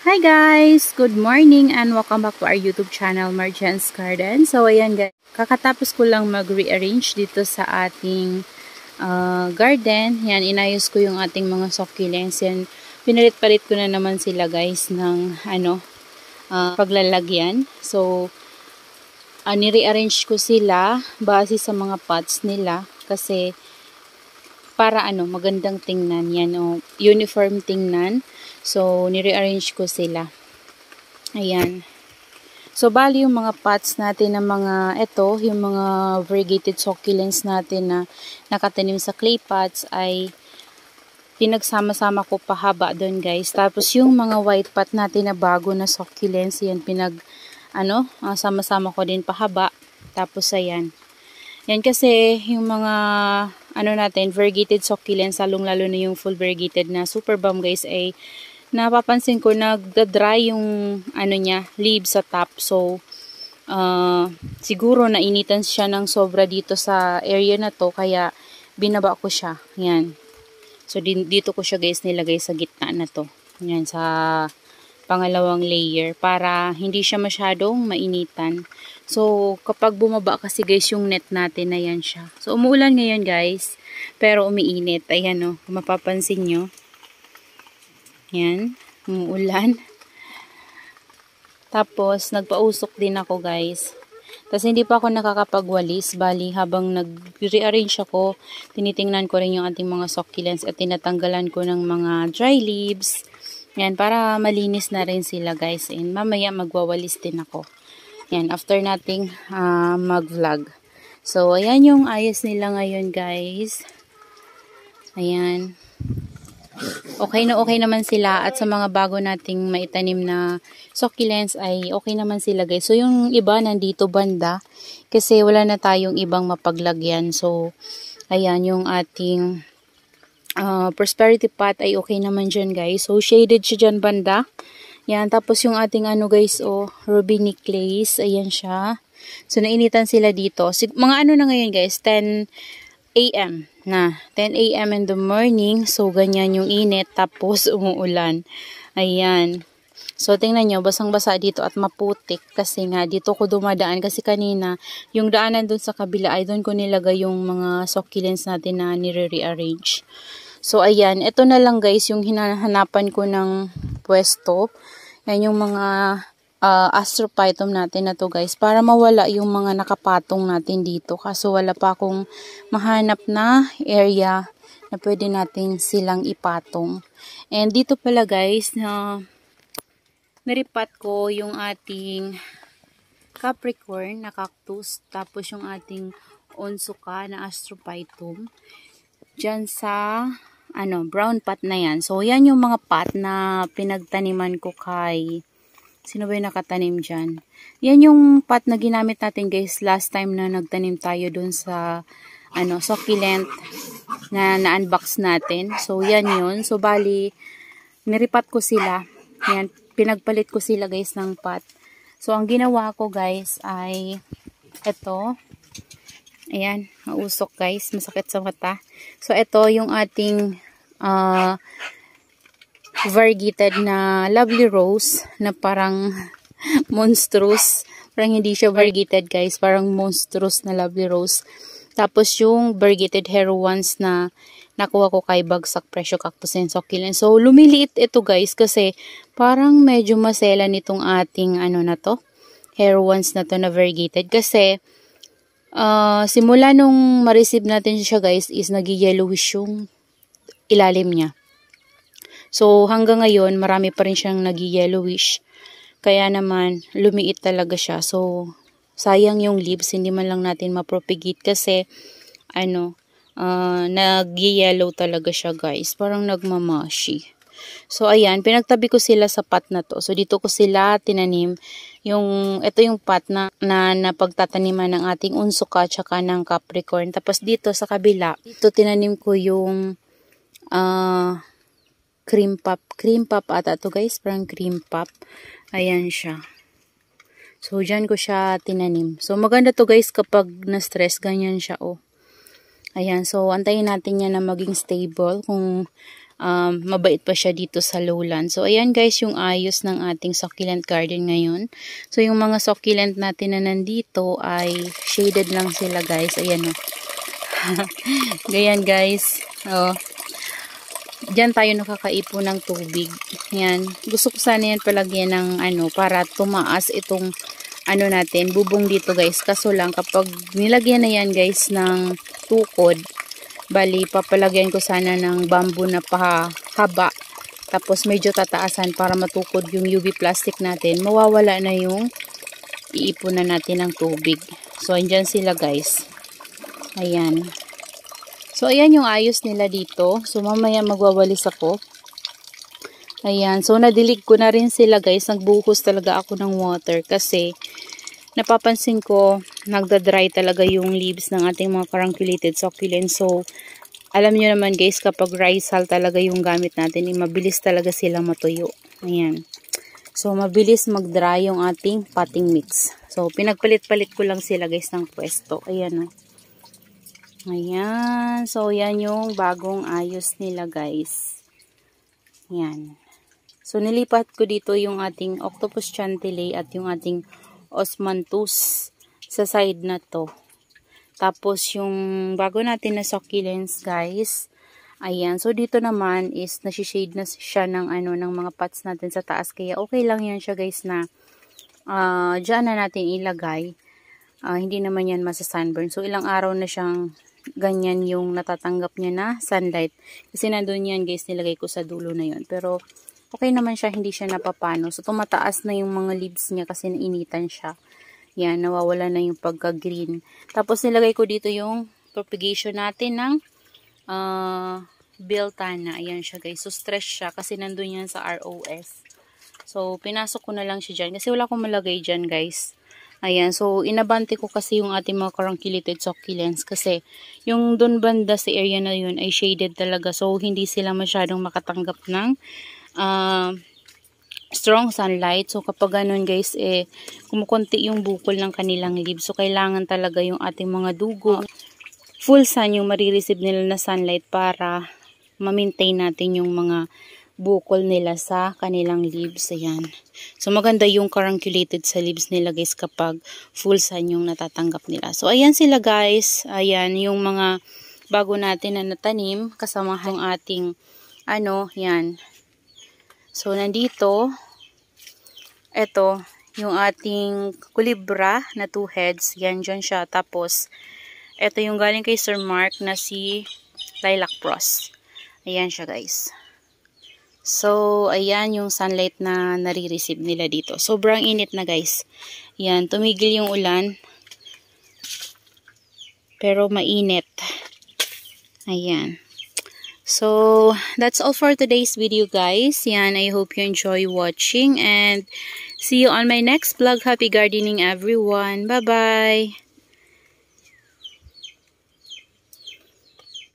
Hi guys! Good morning and welcome back to our YouTube channel, Marjan's Garden. So ayan guys, kakatapos ko lang mag-rearrange dito sa ating garden. Yan, inayos ko yung ating mga succulents. Yan, pinalit-palit ko na naman sila guys ng paglalagyan. So, nirearrange ko sila base sa mga pots nila kasi para magandang tingnan yan o uniform tingnan. So nirearrange ko sila. Ayan. So bali yung mga pots natin na yung mga variegated succulents natin na nakatanim sa clay pots ay pinagsama-sama ko pahaba doon guys. Tapos yung mga white pot natin na bago na succulents, yan sama-sama ko din pahaba. Tapos ayan. Yan kasi yung mga variegated succulents, lalong-lalo na yung full variegated na super bomb guys, ay napapansin ko nagda-dry yung leaves sa top. So siguro nainitan siya ng sobra dito sa area na to, kaya binaba ko siya. Yan. So dito ko siya guys nilagay sa gitna na to. Yan, sa pangalawang layer para hindi siya masyadong mainitan. So kapag bumaba kasi guys yung net natin, na yan siya. So umuulan ngayon guys, pero umiinit. Ayan kung mapapansin nyo. Yan, umuulan. Tapos nagpausok din ako guys. Tapos hindi pa ako nakakapagwalis. Bali habang nag-rearrange ako, tinitingnan ko rin yung ating mga succulents at tinatanggalan ko ng mga dry leaves. Yan, para malinis na rin sila guys. And mamaya magwawalis din ako. Yan, after nating mag-vlog. So, ayan yung ayos nila ngayon guys. Ayan. Okay naman sila. At sa mga bago nating maitanim na succulents ay okay naman sila guys. So, yung iba nandito banda. Kasi wala na tayong ibang mapaglagyan. So, ayan yung ating prosperity pot ay okay naman dyan guys. So, shaded siya dyan banda. Yan. Tapos yung ating ruby necklace. Ayan siya. So, nainitan sila dito. Mga na ngayon guys. 10 AM na. 10 AM in the morning. So, ganyan yung init. Tapos, umuulan. Ayan. So, tingnan nyo. Basang-basa dito at maputik. Kasi nga, dito ko dumadaan. Kasi kanina, yung daanan dun sa kabila ay dun ko nilagay yung mga succulents natin na nire-rearrange. So, ayan. Ito na lang guys yung hinahanapan ko ng pwesto. Yan yung mga astrophytum natin na to guys, para mawala yung mga nakapatong natin dito. Kaso wala pa akong mahanap na area na pwede natin silang ipatong. And dito pala guys, naripat ko yung ating Capricorn na cactus, tapos yung ating Onsuka na astrophytum dyan sa brown pot na yan. So yan yung mga pot na pinagtaniman ko kay sino ba yung nakatanim dyan? Yan yung pot na ginamit natin guys last time na nagtanim tayo dun sa succulent na na-unbox natin. So yan yun. So bali niripat ko sila. Yan, pinagpalit ko sila guys ng pot. So ang ginawa ko guys ay ito. Ayan, mausok guys, masakit sa mata. So ito yung ating variegated na lovely rose na parang monstrous. Parang hindi siya variegated guys, parang monstrous na lovely rose. Tapos yung variegated heroines na nakuha ko kay Bagsak Presyo Cactus and Succulent. So lumiliit ito guys kasi parang medyo masela nitong ating heroines na to na variegated. Kasi simula nung ma-receive natin siya guys is nag-yellowish yung ilalim niya. So, hanggang ngayon, marami pa rin siyang nag-yellowish. Kaya naman, lumiit talaga siya. So, sayang yung leaves. Hindi man lang natin mapropagate kasi, nag-yellow talaga siya, guys. Parang nagmamashi. So, ayan, pinagtabi ko sila sa pot na to. So, dito ko sila tinanim. Ito yung pot na napagtataniman ng ating Onsuka tsaka ng Capricorn. Tapos, dito sa kabila, dito tinanim ko yung, cream pop ata to guys, parang cream pop. Ayan siya. So, dyan ko siya tinanim. So, maganda to guys kapag na-stress, ganyan siya Ayan, so antayin natin yan na maging stable kung mabait pa siya dito sa lowland. So, ayan guys, yung ayos ng ating succulent garden ngayon. So, yung mga succulent natin na nandito ay shaded lang sila guys. Ayan o. Ganyan guys. Oh. Diyan tayo nakakaipo ng tubig. Yan. Gusto ko sana yan palagyan ng para tumaas itong natin, bubong dito guys. Kaso lang kapag nilagyan na yan guys ng tukod, bali papalagyan ko sana ng bamboo na pahaba. Tapos medyo tataasan para matukod yung UV plastic natin. Mawawala na yung iipunan natin ng tubig. So andyan sila guys. Ayan. So, ayan yung ayos nila dito. So, mamaya magwawalis ako. Ayan. So, nadilig ko na rin sila guys. Nagbuhos talaga ako ng water kasi napapansin ko nagda-dry talaga yung leaves ng ating mga carunculated succulents. So, alam nyo naman guys, kapag risal talaga yung gamit natin, mabilis talaga sila matuyo. Ayan. So, mabilis mag-dry yung ating potting mix. So, pinagpalit-palit ko lang sila guys ng pwesto. Ayan o. Ayan. So, yan yung bagong ayos nila, guys. Yan. So, nilipat ko dito yung ating octopus chantilly at yung ating osmanthus sa side na to. Tapos, yung bago natin na succulents, guys. Ayan. So, dito naman is nasi-shade na siya ng ng mga pots natin sa taas. Kaya, okay lang yan siya, guys, na dyan na natin ilagay. Hindi naman yan masa-sunburn. So, ilang araw na siyang ganyan yung natatanggap niya na sunlight. Kasi nandun yan guys, nilagay ko sa dulo na yun. Pero okay naman siya, hindi siya napapano. So tumataas na yung mga leaves niya kasi nainitan siya. Yan, nawawala na yung pagka-green. Tapos nilagay ko dito yung propagation natin ng Beltana. Ayan siya guys. So stress siya kasi nandun yan sa ROS. So pinasok ko na lang siya dyan. Kasi wala akong malagay dyan guys. Ayan, so inabante ko kasi yung ating mga carunculated succulents kasi yung dun banda sa area na yun ay shaded talaga. So, hindi sila masyadong makatanggap ng strong sunlight. So, kapag ganun guys, kumukunti yung bukol ng kanilang leaves. So, kailangan talaga yung ating mga dugo. Full sun yung marireceive nila na sunlight para ma-maintain natin yung mga bukol nila sa kanilang leaves. Ayan. So, maganda yung carunculated sa leaves nila guys kapag full sun yung natatanggap nila. So, ayan sila guys. Ayan, yung mga bago natin na natanim kasama yung ating yan. So, nandito, eto, yung ating kulibra na 2 heads. Yan, dyan siya. Tapos, eto yung galing kay Sir Mark na si Lilac Frost. Ayan siya guys. So, ayan yung sunlight na nare-receive nila dito. Sobrang init na guys. Yan, tumigil yung ulan. Pero mainit. Ayan. So, that's all for today's video guys. Yan, I hope you enjoy watching and see you on my next vlog. Happy gardening everyone. Bye-bye!